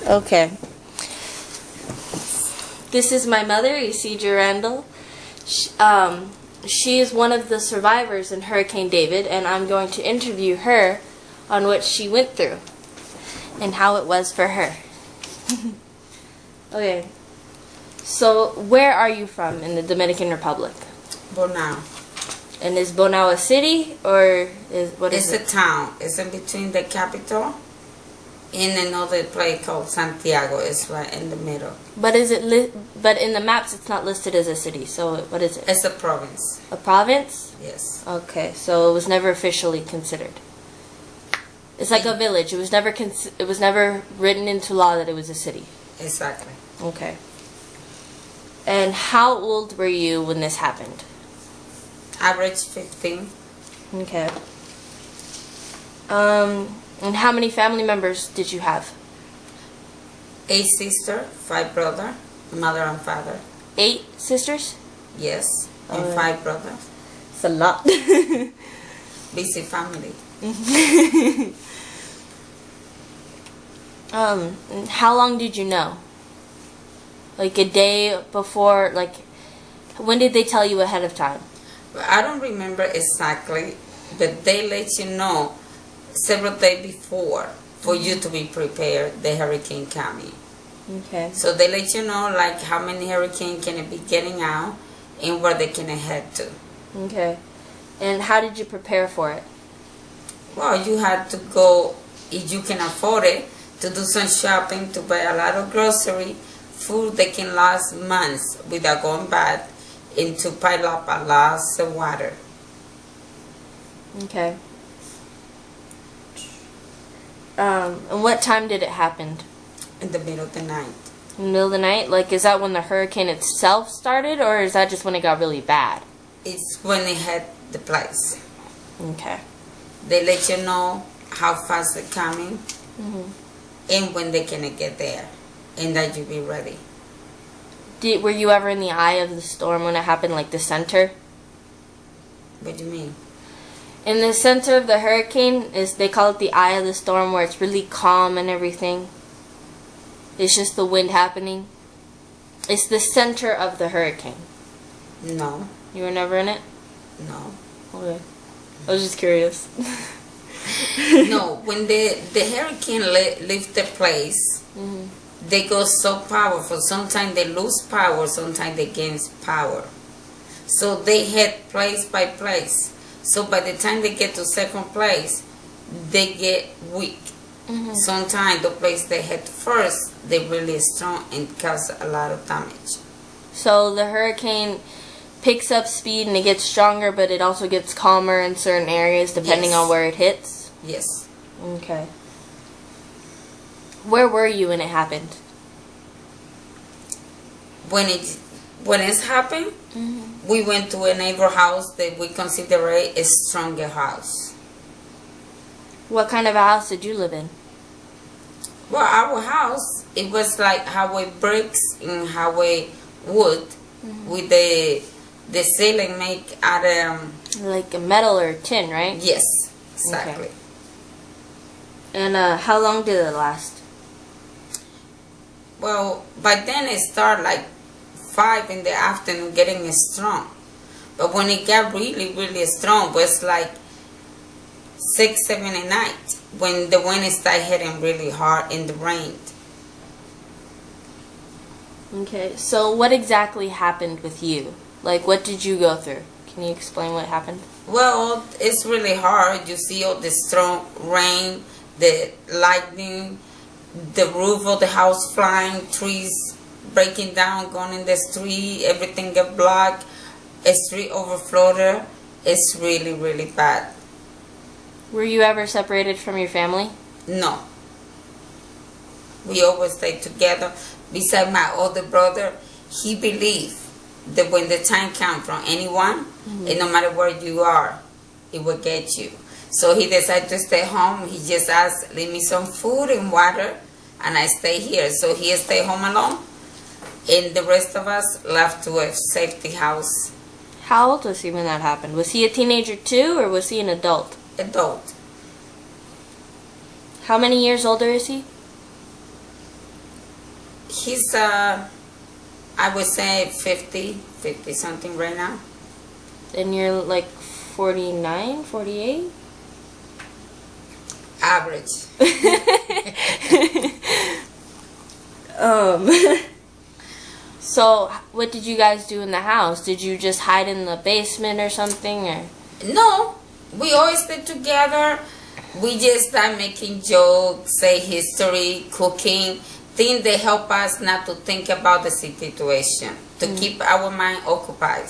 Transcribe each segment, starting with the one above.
Okay. This is my mother, Isidra Randall. She is one of the survivors in Hurricane David, and I'm going to interview her on what she went through and how it was for her. Okay. So, where are you from in the Dominican Republic? Bonao. And is Bonao a city, or what is it? It's a town. It's in between the capital and another place called Santiago. It's right in the middle. But but in the maps it's not listed as a city. So what is it? It's a province. A province? Yes. Okay, so it was never officially considered. It's like a village. It was never written into law that it was a city. Exactly. Okay. And how old were you when this happened? Average 15. Okay. And how many family members did you have? 8 sisters, 5 brothers, mother and father. 8 sisters? Yes, and 5 brothers. It's a lot. Busy family. And how long did you know? Like a day before, like, when did they tell you ahead of time? I don't remember exactly, but they let you know several days before for you to be prepared, the hurricane coming. Okay. So they let you know like how many hurricanes can it be getting out and where they can head to. Okay. And how did you prepare for it? Well, you had to go, if you can afford it, to do some shopping, to buy a lot of grocery, food that can last months without going bad, and to pile up a lot of water. Okay. And what time did it happen? In the middle of the night. In the middle of the night? Like, is that when the hurricane itself started, or is that just when it got really bad? It's when it hit the place. Okay. They let you know how fast they're coming and when they can get there, and that you be ready. Were you ever in the eye of the storm when it happened, like the center? What do you mean? In the center of the hurricane, they call it the eye of the storm, where it's really calm and everything. It's just the wind happening. It's the center of the hurricane. No. You were never in it? No. Okay. I was just curious. No, when the hurricane leaves the place, they go so powerful. Sometimes they lose power, sometimes they gain power. So they hit place by place. So by the time they get to second place, they get weak. Sometimes the place they hit first, they're really strong and cause a lot of damage. So the hurricane picks up speed and it gets stronger, but it also gets calmer in certain areas depending on where it hits? Yes. Okay. Where were you when it happened? When it's happened, we went to a neighbor house that we consider a stronger house. What kind of a house did you live in? Well, our house, it was like highway bricks and highway wood with the ceiling made out of... Like a metal or tin, right? Yes, exactly. Okay. And how long did it last? Well, by then it started like 5 in the afternoon getting strong. But when it got really, really strong, it was like 6, 7 at night when the wind started hitting really hard and the rain. Okay, so what exactly happened with you? Like, what did you go through? Can you explain what happened? Well, it's really hard. You see all the strong rain, the lightning, the roof of the house flying, trees breaking down, going in the street, everything get blocked, a street overflowed. It's really, really bad. Were you ever separated from your family? No. We always stay together. Besides my older brother, he believed that when the time comes from anyone, and no matter where you are, it will get you. So he decided to stay home. He just asked, leave me some food and water, and I stay here. So he stayed home alone, and the rest of us left to a safety house. How old was he when that happened? Was he a teenager too, or was he an adult? Adult. How many years older is he? He's, I would say 50 something right now. And you're like 49, 48? Average. So what did you guys do in the house? Did you just hide in the basement or something, or? No, we always stay together. We just start making jokes, say history, cooking, things that help us not to think about the situation, to keep our mind occupied.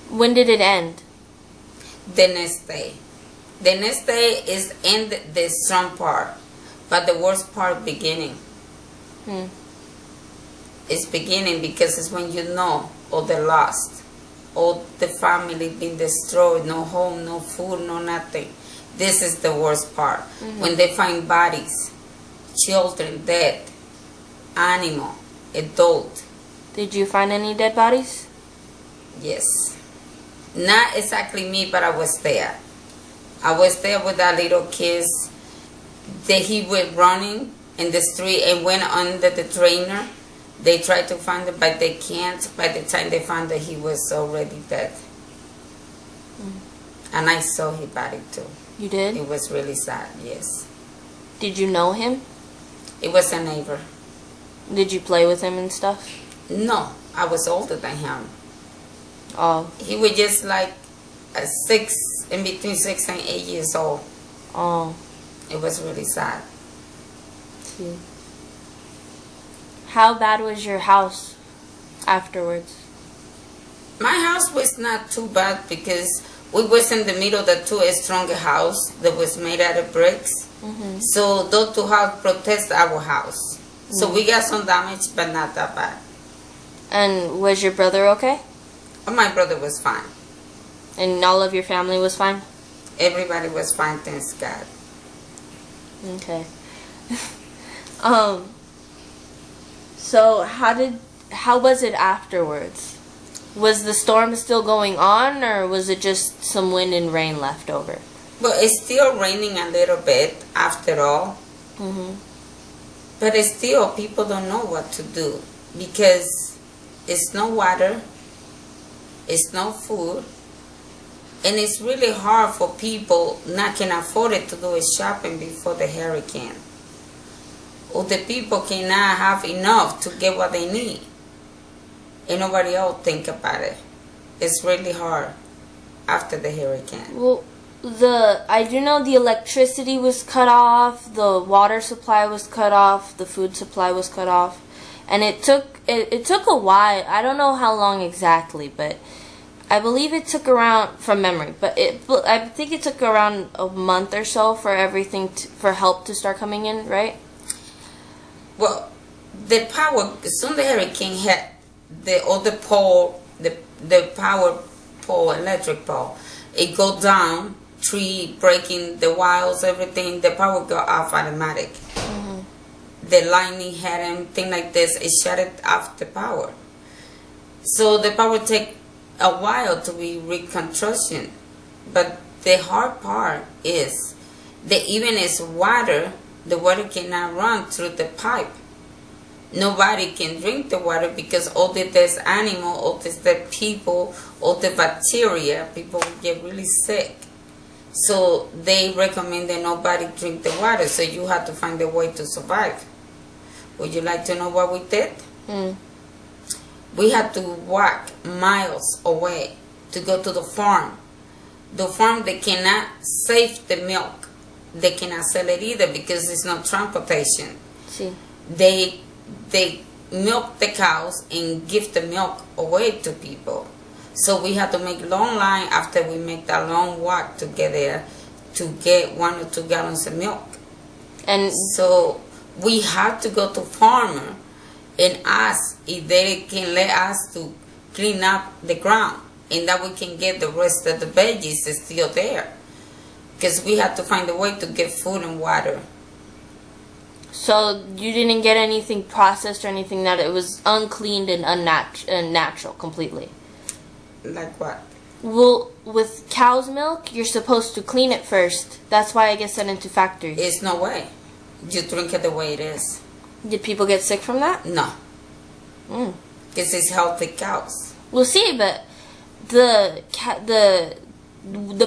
When did it end? The next day. The next day is end the strong part, but the worst part beginning. It's beginning because it's when you know all the lost, all the family being destroyed, no home, no food, no nothing. This is the worst part. When they find bodies, children dead, animal, adult. Did you find any dead bodies? Yes. Not exactly me, but I was there. I was there with that little kid that he was running in the street and went under the drainer. They tried to find him, but they can't. By the time they found that he was already dead. And I saw his body too. You did? It was really sad, yes. Did you know him? It was a neighbor. Did you play with him and stuff? No, I was older than him. Oh. He was just like in between 6 and 8 years old. Oh. It was really sad. See. How bad was your house afterwards? My house was not too bad because we was in the middle of the two stronger house that was made out of bricks. So those two houses protect our house. So we got some damage, but not that bad. And was your brother okay? My brother was fine. And all of your family was fine? Everybody was fine, thanks God. Okay. So how was it afterwards? Was the storm still going on, or was it just some wind and rain left over? Well, it's still raining a little bit after all. But it's still, people don't know what to do because it's no water, it's no food, and it's really hard for people not can afford it to do a shopping before the hurricane. Or the people cannot have enough to get what they need. And nobody else think about it. It's really hard after the hurricane. Well, I do know the electricity was cut off, the water supply was cut off, the food supply was cut off, and it took a while. I don't know how long exactly, but I believe it took around, from memory, but I think it took around a month or so for everything for help to start coming in, right? Well, the power, soon the hurricane hit the pole, the power pole, electric pole, it go down, tree breaking the wires, everything, the power go off automatic. The lightning hit him, thing like this, it shut it off the power. So the power take a while to be reconstruction. But the hard part is that even as water, the water cannot run through the pipe. Nobody can drink the water because all the dead animal, all the dead people, all the bacteria, people will get really sick. So they recommend that nobody drink the water, so you have to find a way to survive. Would you like to know what we did? We had to walk miles away to go to the farm. The farm, they cannot save the milk. They cannot sell it either because it's not transportation. See. They milk the cows and give the milk away to people. So we had to make long line after we make that long walk to get there to get 1 or 2 gallons of milk. And so we had to go to farmer and ask if they can let us to clean up the ground and that we can get the rest of the veggies still there. Because we had to find a way to get food and water. so you didn't get anything processed or anything, that it was uncleaned and unnatural completely? Like what? Well, with cow's milk, you're supposed to clean it first. That's why it gets sent into factories. It's no way. You drink it the way it is. Did people get sick from that? No, Mm. because it's healthy cows. We'll see, but the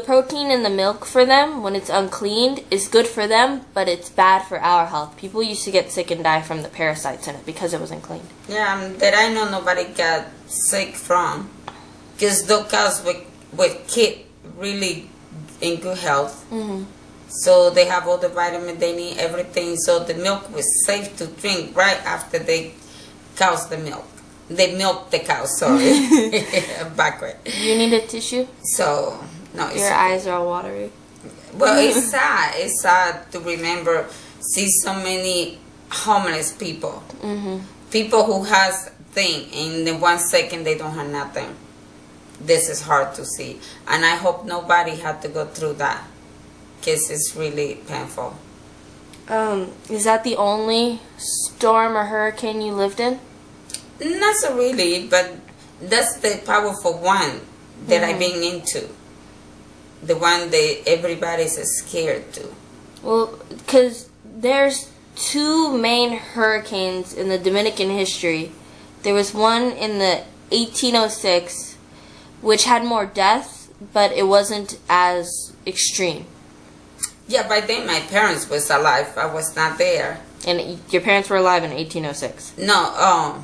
protein in the milk for them when it's uncleaned is good for them, but it's bad for our health. People used to get sick and die from the parasites in it because it wasn't cleaned. Yeah, that I know nobody got sick from, because those cows were kept really in good health. Mm-hmm. So they have all the vitamin they need, everything. So the milk was safe to drink right after they cows the milk. They milked the cow, sorry. Backward. You need a tissue? So, no, it's Your eyes are all watery. well, it's sad. It's sad to remember, see so many homeless people. Mm-hmm. People who has thing, and in 1 second they don't have nothing. This is hard to see. And I hope nobody had to go through that, because it's really painful. Is that the only storm or hurricane you lived in? Not so really, but that's the powerful one that I've been into. The one that everybody's scared to. Well, because there's two main hurricanes in the Dominican history. There was one in the 1806, which had more deaths, but it wasn't as extreme. Yeah, by then my parents was alive. I was not there. And your parents were alive in 1806. No,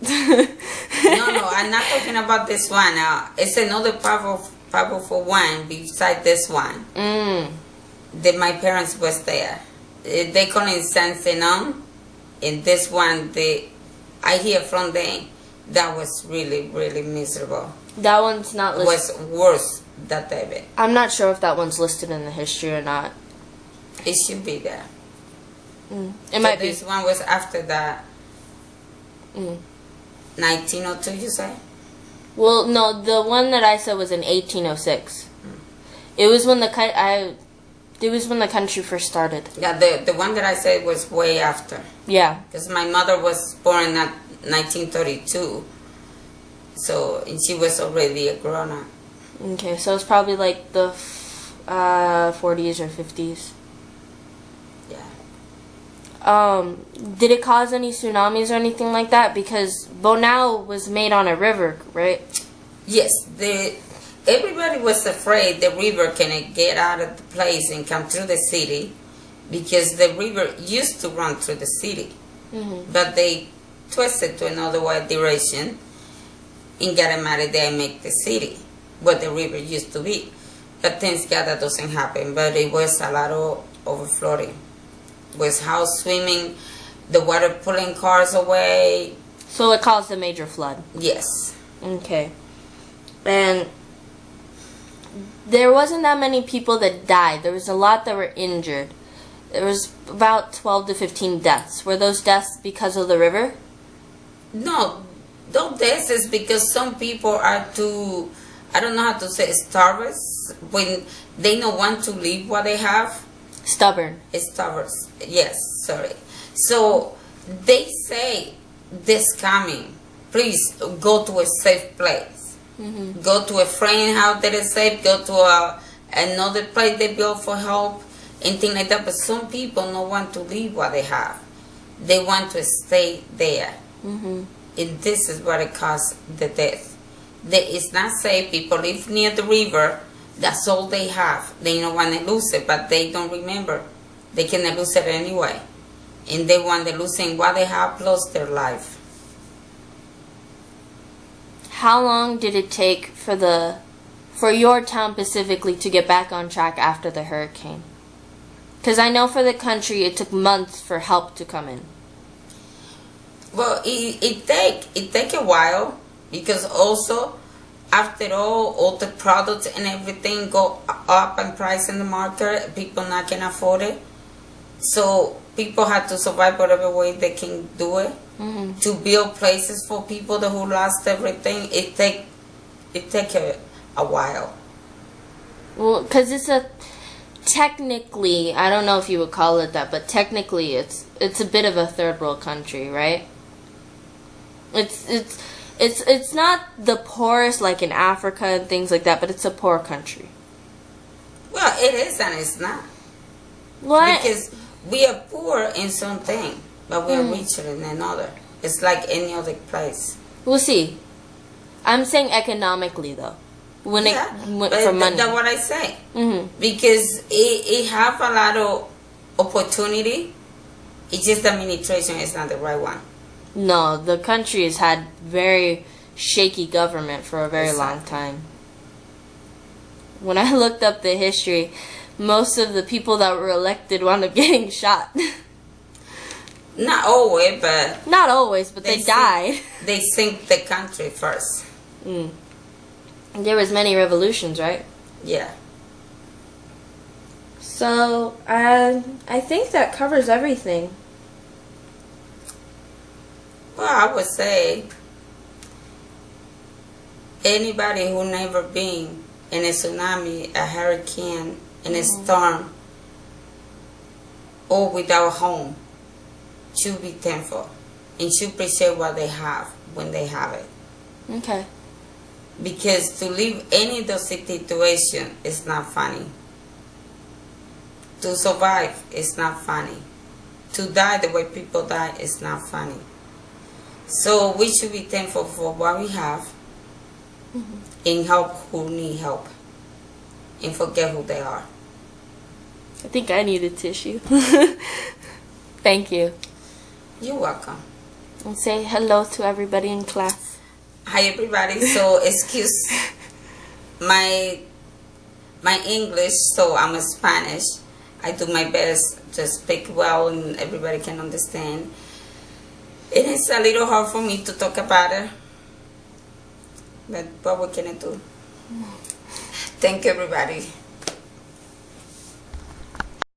no, I'm not talking about this one. It's another powerful one beside this one. That my parents was there. They couldn't sense it on. And this one, I hear from them, that was really, really miserable. That one's not It listed. was worse than David. I'm not sure if that one's listed in the history or not. It should be there. It might be. This one was after that. Mm. 1902, you say? Well, no, the one that I said was in 1806. It was when the country first started. Yeah, the one that I said was way after. Yeah. Because my mother was born in 1932. So, and she was already a grown up. Okay, so it's probably like the 40s or 50s. Yeah. Did it cause any tsunamis or anything like that? Because Bonao was made on a river, right? Yes, everybody was afraid the river can get out of the place and come through the city, because the river used to run through the city. Mm-hmm. But they twisted to another direction and got them out of there and make the city what the river used to be. But thank God that doesn't happen. But it was a lot of overflowing. It was house swimming, the water pulling cars away. So it caused a major flood. Yes. Okay. And there wasn't that many people that died. There was a lot that were injured. There was about 12 to 15 deaths. Were those deaths because of the river? No, those deaths is because some people are too, I don't know how to say, starved when they don't want to leave what they have. Stubborn. Starved. Yes, sorry. So they say this coming, please go to a safe place. Mm-hmm. Go to a friend house that is safe. Go to another place they build for help and things like that. But some people don't want to leave what they have. They want to stay there. Mm-hmm. And this is what it caused the death. It's not safe. People live near the river. That's all they have. They don't want to lose it, but they don't remember. They cannot lose it anyway. And they want to lose what they have plus their life. How long did it take for your town specifically to get back on track after the hurricane? Because I know for the country it took months for help to come in. Well, it take a while, because also after all the products and everything go up in price in the market. People not can afford it, so people have to survive whatever way they can do it. Mm-hmm. To build places for people who lost everything, it take a while. Well, because technically, I don't know if you would call it that, but technically it's a bit of a third world country, right? It's not the poorest like in Africa and things like that, but it's a poor country. Well, it is and it's not. What? Because we are poor in some things. but we are richer than another. It's like any other place. We'll see. I'm saying economically though. When Yeah, for money. that's what I say. Mhm. Because it have a lot of opportunity. It's just the administration is not the right one. No, the country has had very shaky government for a very long time. When I looked up the history, most of the people that were elected wound up getting shot. Not always, but Not always, but they died. They sink the country first. Mm. There was many revolutions, right? Yeah. So, I think that covers everything. Well, I would say anybody who never been in a tsunami, a hurricane, in a storm, or without a home, should be thankful and should appreciate what they have when they have it. Okay. Because to live any of those situations is not funny. To survive is not funny. To die the way people die is not funny. So we should be thankful for what we have and help who need help and forget who they are. I think I need a tissue. Thank you. You're welcome. And say hello to everybody in class. Hi everybody. So excuse my English, so I'm a Spanish. I do my best to speak well and everybody can understand. It is a little hard for me to talk about it, but what can I do? Thank you everybody.